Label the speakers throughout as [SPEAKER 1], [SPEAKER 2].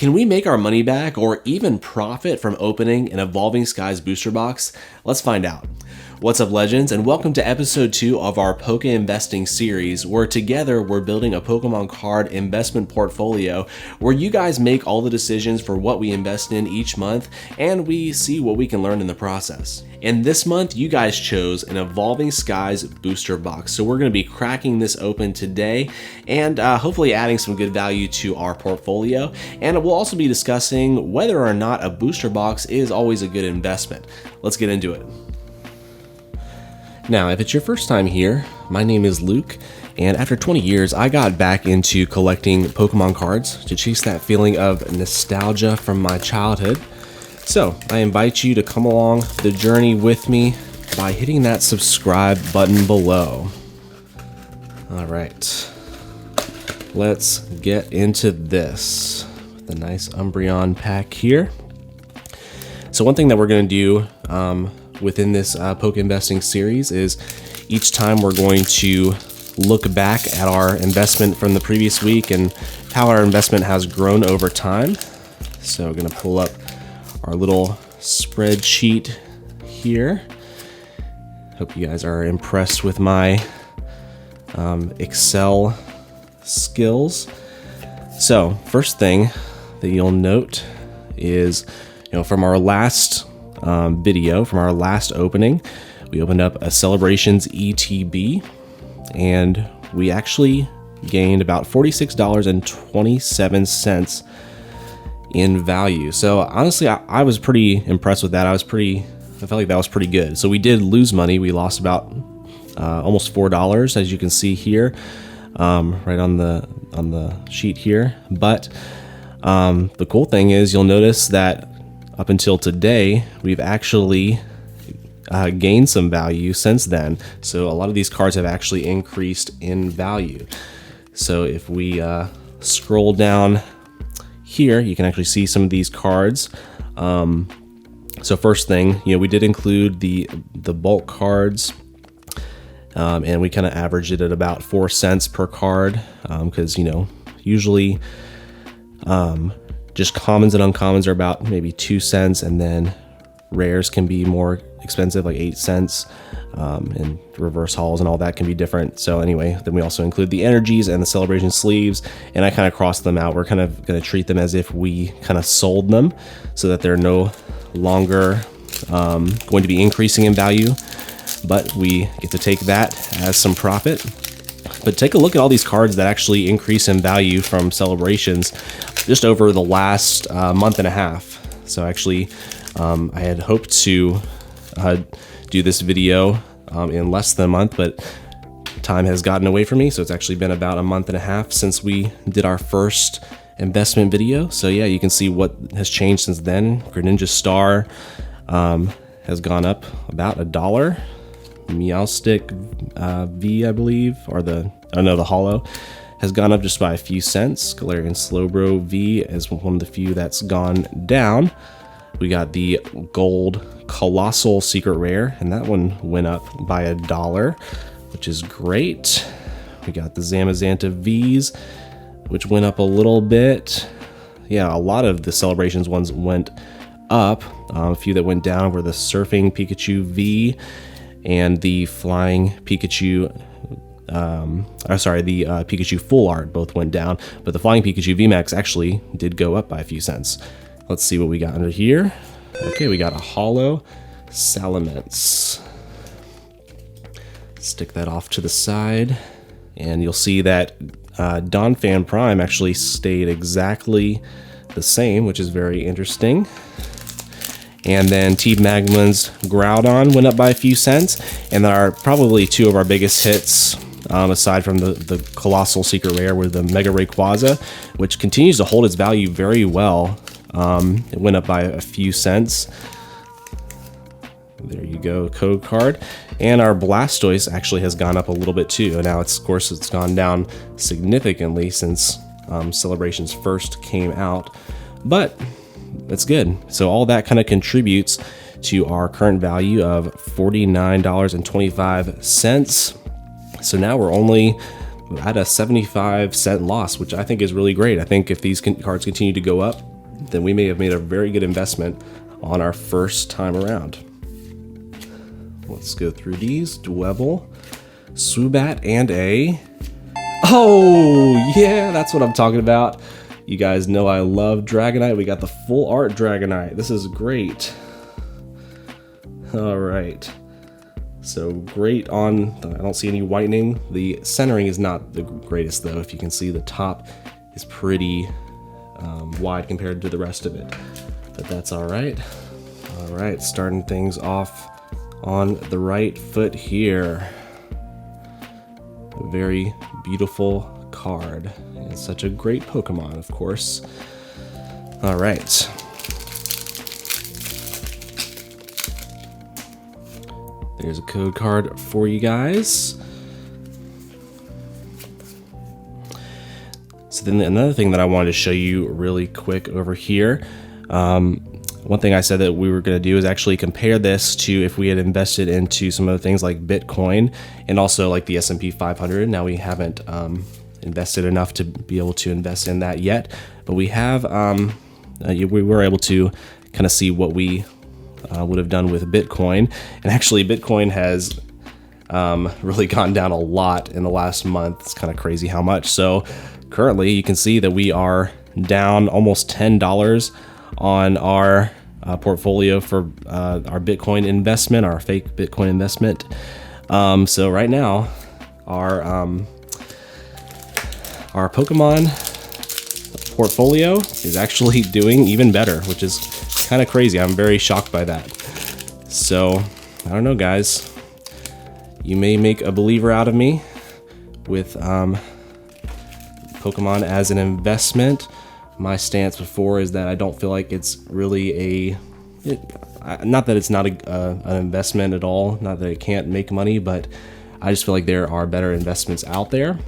[SPEAKER 1] Can we make our money back or even profit from opening an Evolving Skies booster box? Let's find out. What's up, legends, and welcome to episode 2 of our Pokénvesting Series, where together we're building a Pokemon card investment portfolio where you guys make all the decisions for what we invest in each month, and we see what we can learn in the process. And this month, you guys chose an Evolving Skies booster box, so we're going to be cracking this open today and hopefully adding some good value to our portfolio. And we'll also be discussing whether or not a booster box is always a good investment. Let's get into it. Now, if it's your first time here, my name is Luke, and after 20 years, I got back into collecting Pokemon cards to chase that feeling of nostalgia from my childhood. So, I invite you to come along the journey with me by hitting that subscribe button below. Alright, let's get into this with a nice Umbreon pack here. So one thing that we're going to do within this Pokénvesting series is each time we're going to look back at our investment from the previous week and how our investment has grown over time. So we're going to pull up our little spreadsheet here. Hope you guys are impressed with my Excel skills. So first thing that you'll note is, from our last video, from our last opening, we opened up a Celebrations ETB and we actually gained about $46.27 in value. So honestly, I was pretty impressed with that. I felt like that was pretty good. So we did lose money. We lost about almost $4, as you can see here, right on the sheet here. But the cool thing is you'll notice that up until today, we've actually gained some value since then. So a lot of these cards have actually increased in value. So if we scroll down here, you can actually see some of these cards. So first thing, we did include the bulk cards, and we kind of averaged it at about 4 cents per card, because usually just commons and uncommons are about maybe 2 cents, and then rares can be more expensive, like 8 cents, and reverse hauls and all that can be different. So anyway, then we also include the energies and the celebration sleeves, and I kind of crossed them out. We're kind of going to treat them as if we kind of sold them so that they're no longer going to be increasing in value, but we get to take that as some profit. But take a look at all these cards that actually increase in value from Celebrations just over the last month and a half. So actually, I had hoped to do this video in less than a month, but time has gotten away from me. So it's actually been about a month and a half since we did our first investment video. So yeah, you can see what has changed since then. Greninja Star has gone up about $1. Meowstic V, I believe, or the holo, has gone up just by a few cents. Galarian Slowbro V is one of the few that's gone down. We got the Gold Colossal Secret Rare, and that one went up by $1, which is great. We got the Zamazenta Vs, which went up a little bit. Yeah, a lot of the Celebrations ones went up. A few that went down were the Surfing Pikachu V and the Flying Pikachu, the Pikachu Full Art both went down, but the Flying Pikachu VMAX actually did go up by a few cents. Let's see what we got under here. Okay, we got a holo Salamence. Stick that off to the side, and you'll see that Donphan Prime actually stayed exactly the same, which is very interesting. And then Team Magma's Groudon went up by a few cents, and are probably two of our biggest hits, aside from the Colossal Secret Rare, were the Mega Rayquaza, which continues to hold its value very well. It went up by a few cents. There you go, code card. And our Blastoise actually has gone up a little bit too. And now, of course, it's gone down significantly since Celebrations first came out. But that's good. So all that kind of contributes to our current value of $49.25. So now we're only at a 75-cent loss, which I think is really great. I think if these cards continue to go up, then we may have made a very good investment on our first time around. Let's go through these. Dwebble, Swoobat, and a... Oh, yeah, that's what I'm talking about. You guys know I love Dragonite. We got the full art Dragonite. This is great. All right. So great on, I don't see any whitening. The centering is not the greatest though. If you can see, the top is pretty wide compared to the rest of it, but that's all right. All right, starting things off on the right foot here. A very beautiful card and such a great Pokemon, of course. All right. There's a code card for you guys. So then another thing that I wanted to show you really quick over here. One thing I said that we were going to do is actually compare this to if we had invested into some other things like Bitcoin and also like the S&P 500. Now we haven't invested enough to be able to invest in that yet, but we have. We were able to kind of see what we would have done with Bitcoin, and actually Bitcoin has really gone down a lot in the last month. It's kind of crazy how much. So currently you can see that we are down almost $10 on our portfolio for our Bitcoin investment, our fake Bitcoin investment. So right now our Pokemon portfolio is actually doing even better, which is kind of crazy. I'm very shocked by that. So I don't know, guys. You may make a believer out of me with Pokemon as an investment. My stance before is that I don't feel like it's really not that it's not an investment at all, not that it can't make money, but I just feel like there are better investments out there.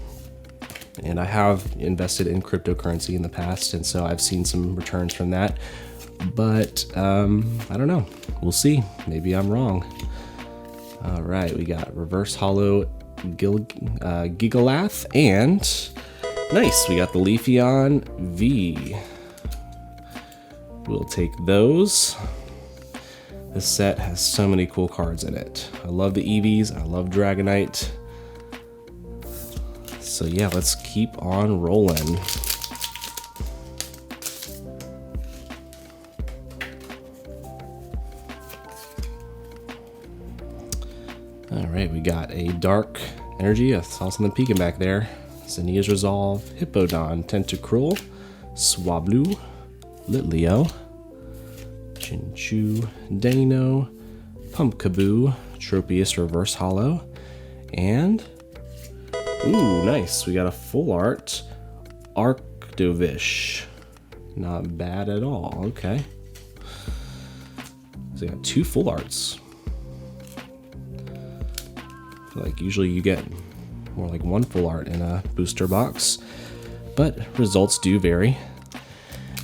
[SPEAKER 1] And I have invested in cryptocurrency in the past, and so I've seen some returns from that. But I don't know. We'll see. Maybe I'm wrong. All right, we got Reverse Hollow Gigalath, and nice, we got the Leafeon V. We'll take those. This set has so many cool cards in it. I love the EVs. I love Dragonite. So yeah, let's keep on rolling. All right, we got a Dark Energy. I saw something peeking back there. Zinnia's Resolve, Hippowdon, Tentacruel, Swablu, Litleo, Chinchou, Dano, Pumpkaboo, Tropius Reverse Hollow, and ooh, nice. We got a full art Arctovish. Not bad at all. Okay. So we got two full arts. I feel like usually you get more like one full art in a booster box, but results do vary.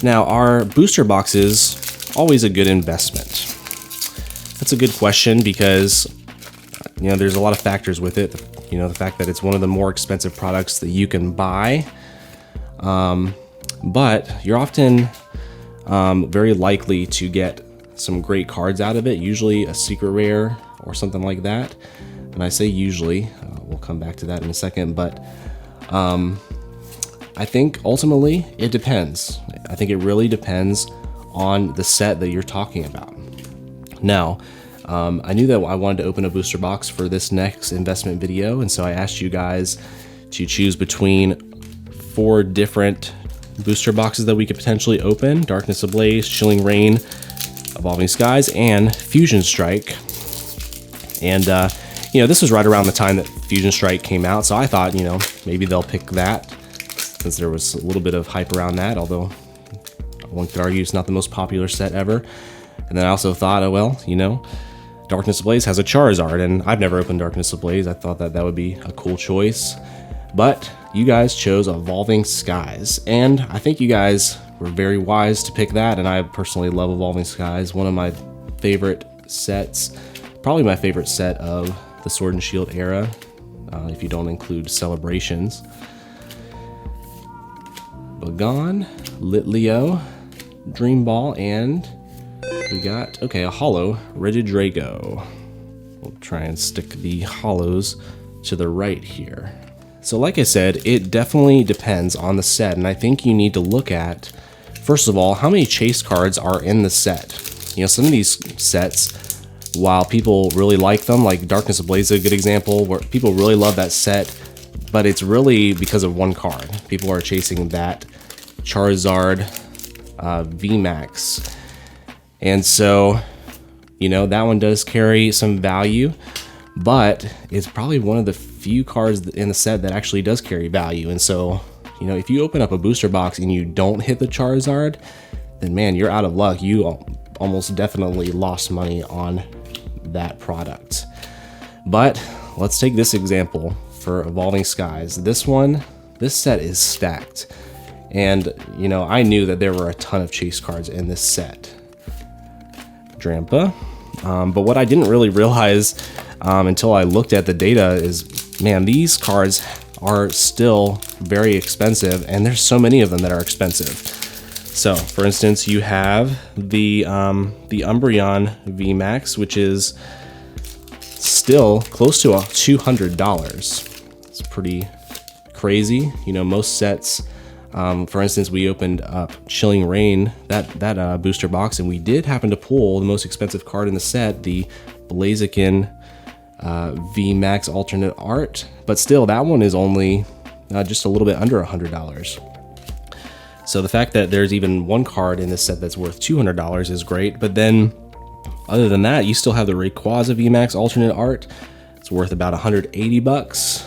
[SPEAKER 1] Now, are booster boxes always a good investment? That's a good question because, you know, there's a lot of factors with it. You know, the fact that it's one of the more expensive products that you can buy, but you're often very likely to get some great cards out of it, usually a secret rare or something like that. And I say usually, we'll come back to that in a second, but I think ultimately it depends. I think it really depends on the set that you're talking about. Now, I knew that I wanted to open a booster box for this next investment video, and so I asked you guys to choose between 4 different booster boxes that we could potentially open: Darkness Ablaze, Chilling Reign, Evolving Skies, and Fusion Strike. And you know, this was right around the time that Fusion Strike came out, so I thought, you know, maybe they'll pick that since there was a little bit of hype around that, although one could argue it's not the most popular set ever. And then I also thought, oh well, you know, Darkness Ablaze has a Charizard, and I've never opened Darkness Ablaze. I thought that that would be a cool choice. But you guys chose Evolving Skies, and I think you guys were very wise to pick that, and I personally love Evolving Skies. One of my favorite sets, probably my favorite set of the Sword and Shield era. if you don't include celebrations. Bagon, Litleo, Dream Ball, and we got, okay, a holo, Regidrago. We'll try and stick the holos to the right here. So like I said, it definitely depends on the set, and I think you need to look at, first of all, how many chase cards are in the set. You know, some of these sets, while people really like them, like Darkness Ablaze is a good example, where people really love that set, but it's really because of one card. People are chasing that Charizard VMAX. And so, you know, that one does carry some value, but it's probably one of the few cards in the set that actually does carry value. And so, you know, if you open up a booster box and you don't hit the Charizard, then man, you're out of luck. You almost definitely lost money on that product. But let's take this example for Evolving Skies. This set is stacked. And, you know, I knew that there were a ton of chase cards in this set. Drampa. But what I didn't really realize until I looked at the data is, man, these cards are still very expensive, and there's so many of them that are expensive. So, for instance, you have the Umbreon VMAX, which is still close to $200. It's pretty crazy. You know, most sets, for instance, we opened up Chilling Reign, that booster box, and we did happen to pull the most expensive card in the set, the Blaziken VMAX alternate art, but still that one is only just a little bit under $100. So the fact that there's even one card in this set that's worth $200 is great, but then other than that, you still have the Rayquaza VMAX alternate art. It's worth about $180.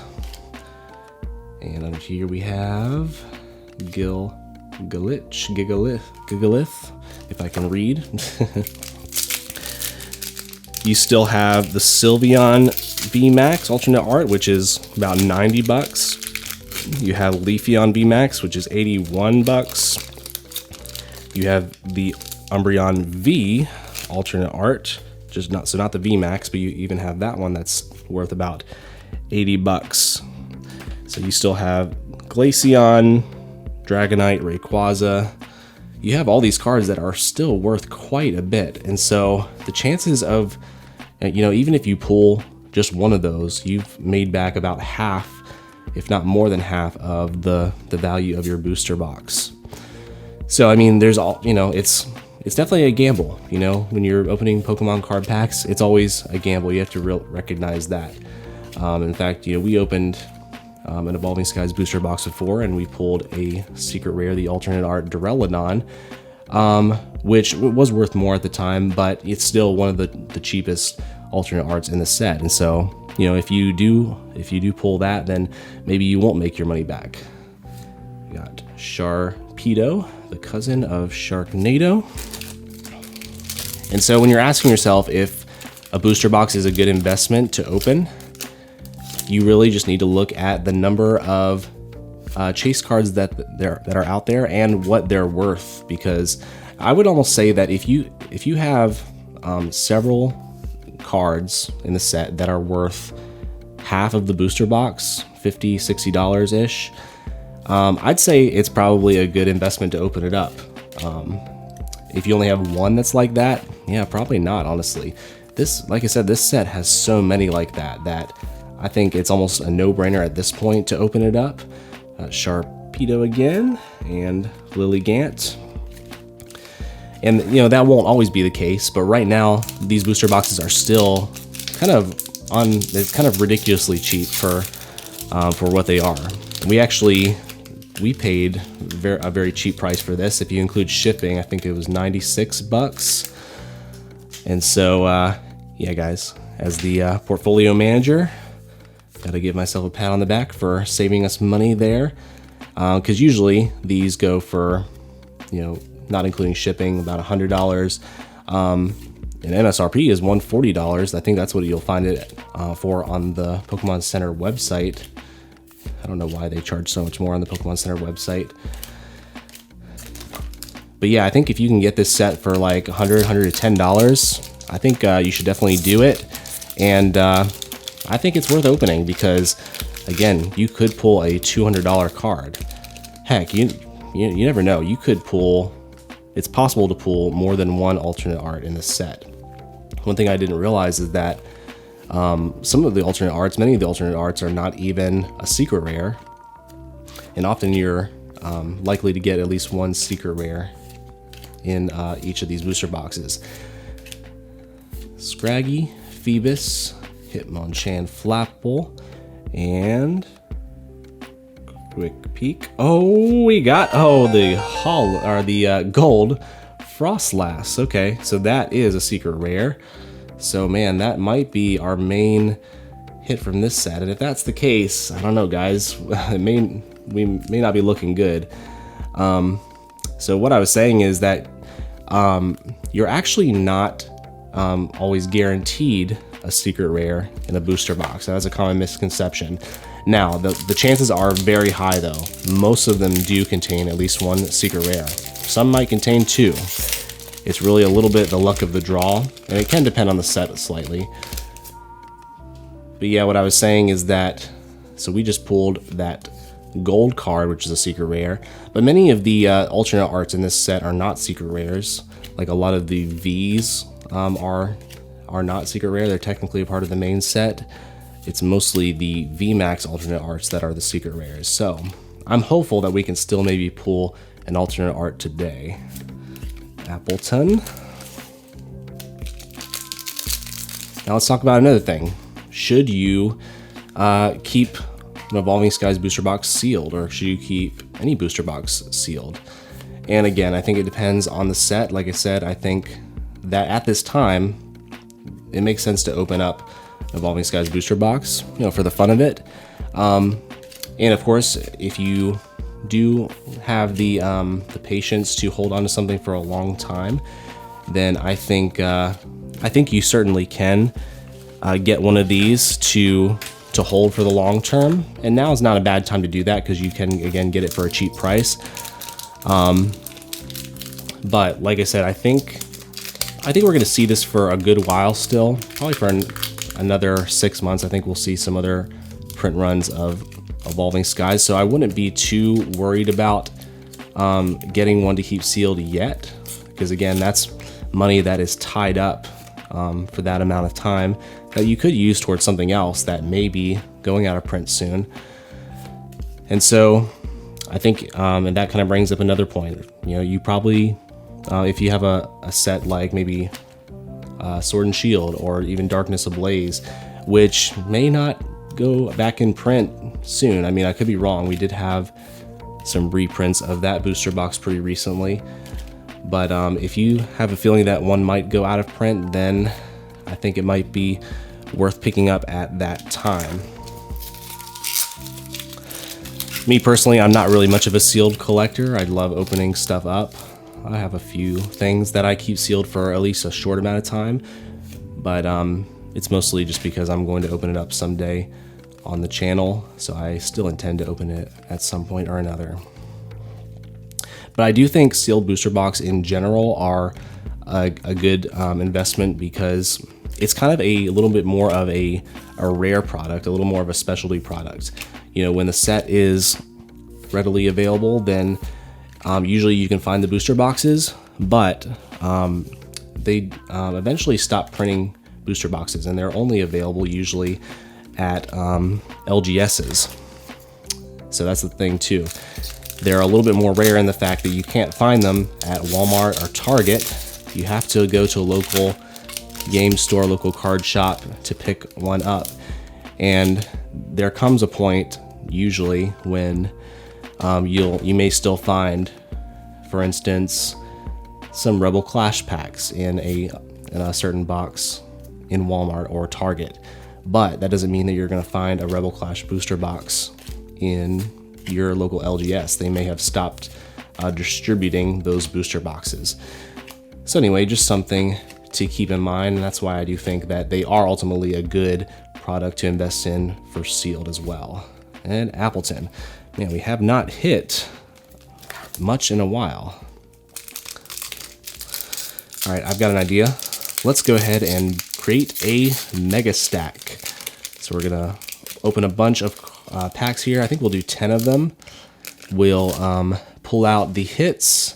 [SPEAKER 1] And under here we have Gigalith, if I can read. You still have the Sylveon VMAX alternate art, which is about $90. You have Leafeon VMAX, which is $81. You have the Umbreon V alternate art, not the VMAX, but you even have that one that's worth about $80. So you still have Glaceon, Dragonite, Rayquaza. You have all these cards that are still worth quite a bit. And so the chances of, you know, even if you pull just one of those, you've made back about half, if not more than half, of the value of your booster box. So, I mean, there's all, you know, it's definitely a gamble. You know, when you're opening Pokemon card packs, it's always a gamble. You have to recognize that. In fact, you know, we opened an Evolving Skies booster box before, and we pulled a secret rare, the alternate art Duraludon, which was worth more at the time, but it's still one of the cheapest alternate arts in the set. And so, you know, if you do pull that, then maybe you won't make your money back. We got Sharpedo, the cousin of Sharknado. And so when you're asking yourself if a booster box is a good investment to open, you really just need to look at the number of chase cards that are out there and what they're worth, because I would almost say that if you have several cards in the set that are worth half of the booster box, $50, $60 ish, I'd say it's probably a good investment to open it up. If you only have one that's like that, yeah, probably not, honestly. Like I said, this set has so many like that I think it's almost a no-brainer at this point to open it up. Sharpedo again, and Lilligant. And, you know, that won't always be the case, but right now, these booster boxes are still kind of ridiculously cheap for what they are. We paid a very cheap price for this. If you include shipping, I think it was $96. And so, yeah, guys, as the portfolio manager, gotta give myself a pat on the back for saving us money there, because usually these go for, you know, not including shipping, about $100. And MSRP is $140. I think that's what you'll find it for on the Pokemon Center website. I don't know why they charge so much more on the Pokemon Center website. But yeah, I think if you can get this set for like $100 to $110, I think you should definitely do it. And I I think it's worth opening because, again, you could pull a $200 card. Heck, you never know. You could pull. It's possible to pull more than one alternate art in the set. One thing I didn't realize is that some of the alternate arts, many of the alternate arts, are not even a secret rare, and often you're likely to get at least one secret rare in each of these booster boxes. Scraggy, Phoebus, Hitmonchan, Flapple, and quick peek. Oh, we got the gold Frostlass. Okay, so that is a secret rare. So man, that might be our main hit from this set. And if that's the case, I don't know, guys. We may not be looking good. So what I was saying is that you're actually not always guaranteed a secret rare in a booster box. That's a common misconception. Now, the chances are very high though. Most of them do contain at least one secret rare. Some might contain two. It's really a little bit the luck of the draw, and it can depend on the set slightly. But yeah, what I was saying is that, so we just pulled that gold card, which is a secret rare, but many of the alternate arts in this set are not secret rares. Like a lot of the Vs are not secret rare. They're technically a part of the main set. It's mostly the VMAX alternate arts that are the secret rares. So I'm hopeful that we can still maybe pull an alternate art today. Appleton. Now let's talk about another thing. Should you keep an Evolving Skies booster box sealed, or should you keep any booster box sealed? And again, I think it depends on the set. Like I said, I think that at this time, it makes sense to open up Evolving Skies booster box, for the fun of it. And of course, if you do have the patience to hold on to something for a long time, then I think you certainly can get one of these to hold for the long term. And now is not a bad time to do that because you can again get it for a cheap price. But like I said, I think we're going to see this for a good while still, probably for another 6 months. I think we'll see some other print runs of Evolving Skies, so I wouldn't be too worried about getting one to keep sealed yet, because again, that's money that is tied up for that amount of time that you could use towards something else that may be going out of print soon. And so I think, and that kind of brings up another point. You probably, if you have a set like maybe Sword and Shield or even Darkness Ablaze, which may not go back in print soon. I mean, I could be wrong. We did have some reprints of that booster box pretty recently. But if you have a feeling that one might go out of print, then I think it might be worth picking up at that time. Me personally, I'm not really much of a sealed collector. I love opening stuff up. I have a few things that I keep sealed for at least a short amount of time, but it's mostly just because I'm going to open it up someday on the channel, so I still intend to open it at some point or another. But I do think sealed booster box in general are a good investment because it's kind of a little bit more of a rare product, a little more of a specialty product. When the set is readily available, then usually you can find the booster boxes, but they eventually stop printing booster boxes, and they're only available usually at LGSs. So that's the thing too. They're a little bit more rare in the fact that you can't find them at Walmart or Target. You have to go to a local game store, local card shop to pick one up. And there comes a point usually when you may still find, for instance, some Rebel Clash packs in a certain box in Walmart or Target. But that doesn't mean that you're going to find a Rebel Clash booster box in your local LGS. They may have stopped distributing those booster boxes. So anyway, just something to keep in mind, and that's why I do think that they are ultimately a good product to invest in for sealed as well. And Appleton, man, we have not hit much in a while. All right, I've got an idea. Let's go ahead and create a mega stack. So So we're gonna open a bunch of packs here. I think we'll do 10 of them. We'll pull out the hits.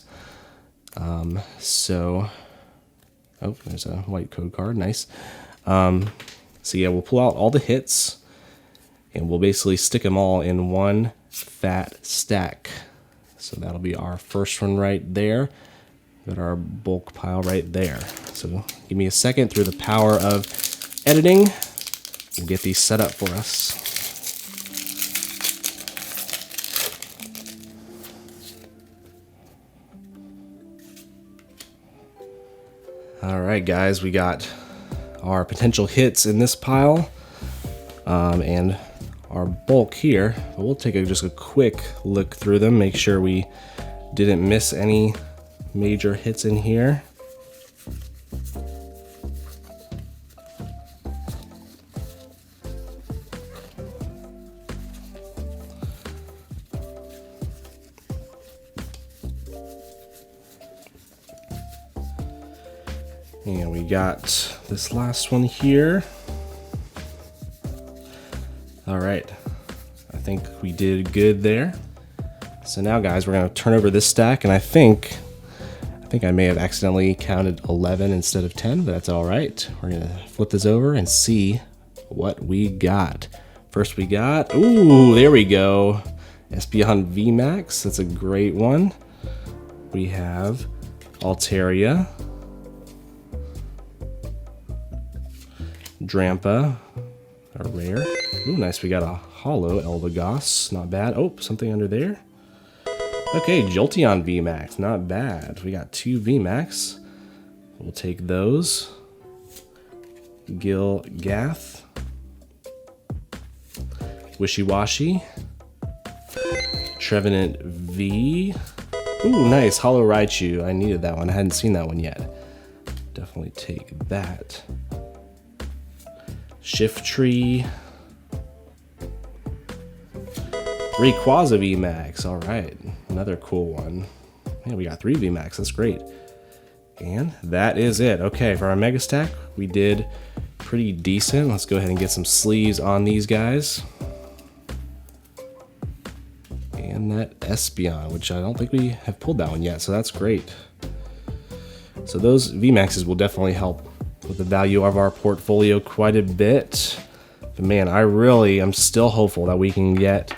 [SPEAKER 1] Oh, there's a white code card, nice. So yeah, we'll pull out all the hits, and we'll basically stick them all in one fat stack. So that'll be our first one right there. Got our bulk pile right there. So give me a second. Through the power of editing, we'll get these set up for us. All right, guys, we got our potential hits in this pile and our bulk here. We'll take just a quick look through them, make sure we didn't miss any major hits in here. And we got this last one here. All right, I think we did good there. So now, guys, we're gonna turn over this stack, and I think I may have accidentally counted 11 instead of 10, but that's all right. We're gonna flip this over and see what we got. First we got, ooh, there we go. Espeon VMAX, that's a great one. We have Altaria, Drampa, a rare. Ooh, nice, we got a holo Eldegoss, not bad. Oh, something under there. Okay, Jolteon VMAX, not bad. We got 2 VMAX. We'll take those. Gilgath, Wishy-Washy, Trevenant V. Ooh, nice, Holo Raichu. I needed that one. I hadn't seen that one yet. Definitely take that. Shiftry, Rayquaza VMAX. All right, another cool one. Man, we got 3 VMAX. That's great. And that is it. Okay, for our Mega Stack, we did pretty decent. Let's go ahead and get some sleeves on these guys. And that Espeon, which I don't think we have pulled that one yet, so that's great. So those VMAXs will definitely help with the value of our portfolio quite a bit. But man, I really am still hopeful that we can get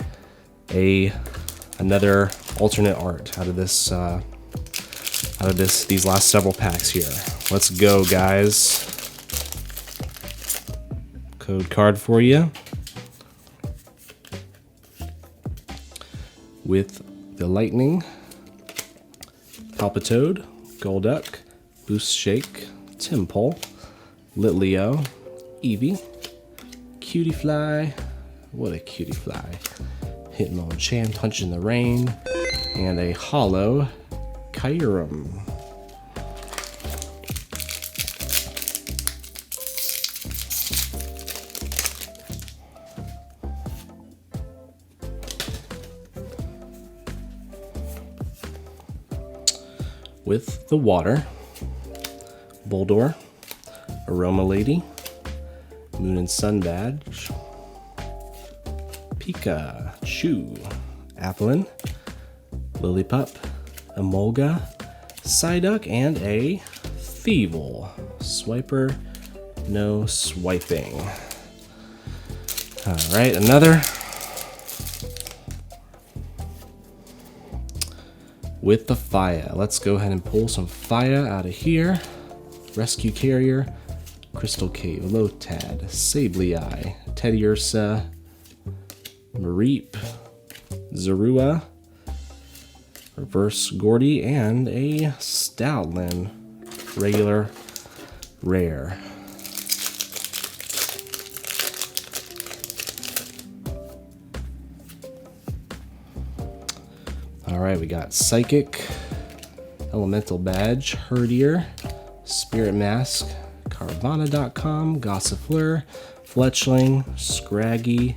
[SPEAKER 1] another alternate art out of this these last several packs here. Let's go, guys. Code card for you with the Lightning, Palpitoad, Golduck, Boost Shake, Timpole, Litleo, Eevee, Cutiefly, what a Cutiefly, Hitmonchan, Punch in the Rain, and a holo Kyurem. With the water, Boldore, Aroma Lady, Moon and Sun Badge, Pikachu, Applin, Lillipup, Emolga, Psyduck, and a Thievul. Swiper, no swiping. Alright, another. With the fire. Let's go ahead and pull some fire out of here. Rescue Carrier, Crystal Cave, Lotad, Sableye, Teddiursa, Mareep, Zorua, Reverse Gordy, and a Stoutland, regular rare. Alright, we got Psychic, Elemental Badge, Herdier, Spirit Mask, Carvana.com, Gossifleur, Fletchling, Scraggy,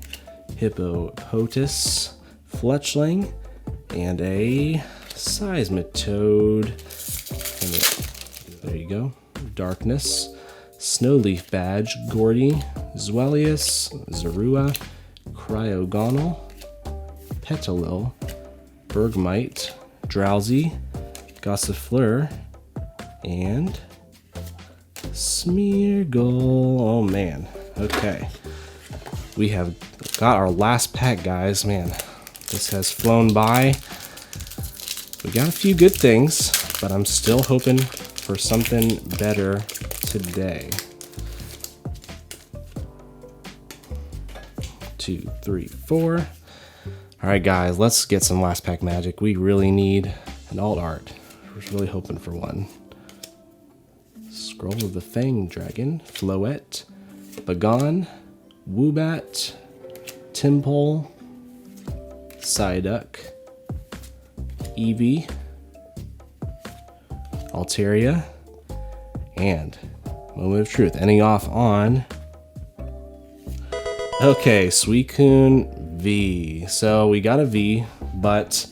[SPEAKER 1] Hippopotas, Fletchling, and a Seismitoad. And there you go. Darkness, Snowleaf Badge, Gordy, Zwellius, Zorua, Cryogonal, Petalil, Bergmite, Drowsy, Gossifleur, and Smeargle. Oh man. Okay. We have got our last pack, guys. Man, this has flown by. We got a few good things, but I'm still hoping for something better today. 2, 3, 4. All right, guys, let's get some last pack magic. We really need an alt art. We're really hoping for one. Scroll of the Fang Dragon, Floette, Bagon, Woobat, Timpole, Psyduck, Eevee, Altaria, and Moment of Truth. Ending off on, okay, Suicune V. So we got a V, but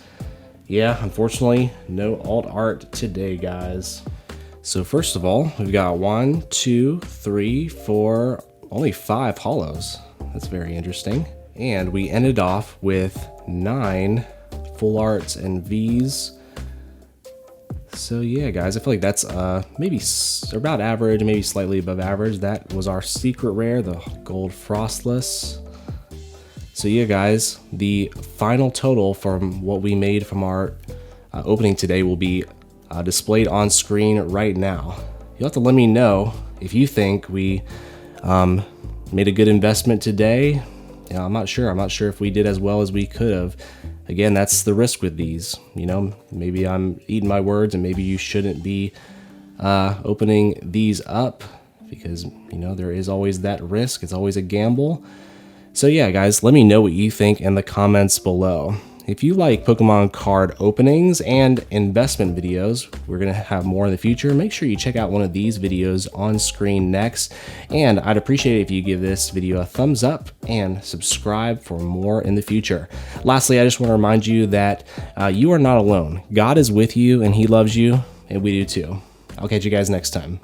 [SPEAKER 1] yeah, unfortunately, no alt art today, guys. So first of all, we've got 1, 2, 3, 4, only 5 holos. That's very interesting. And we ended off with 9 full arts and Vs. So yeah, guys, I feel like that's maybe about average, maybe slightly above average. That was our secret rare, the gold frostless. So yeah, guys, the final total from what we made from our opening today will be displayed on screen right now. You'll have to let me know if you think we made a good investment today. Yeah, I'm not sure. I'm not sure if we did as well as we could have. Again, that's the risk with these. You know, maybe I'm eating my words, and maybe you shouldn't be opening these up because, you know, there is always that risk. It's always a gamble. So yeah, guys, let me know what you think in the comments below. If you like Pokemon card openings and investment videos, we're going to have more in the future. Make sure you check out one of these videos on screen next. And I'd appreciate it if you give this video a thumbs up and subscribe for more in the future. Lastly, I just want to remind you that you are not alone. God is with you and he loves you, and we do too. I'll catch you guys next time.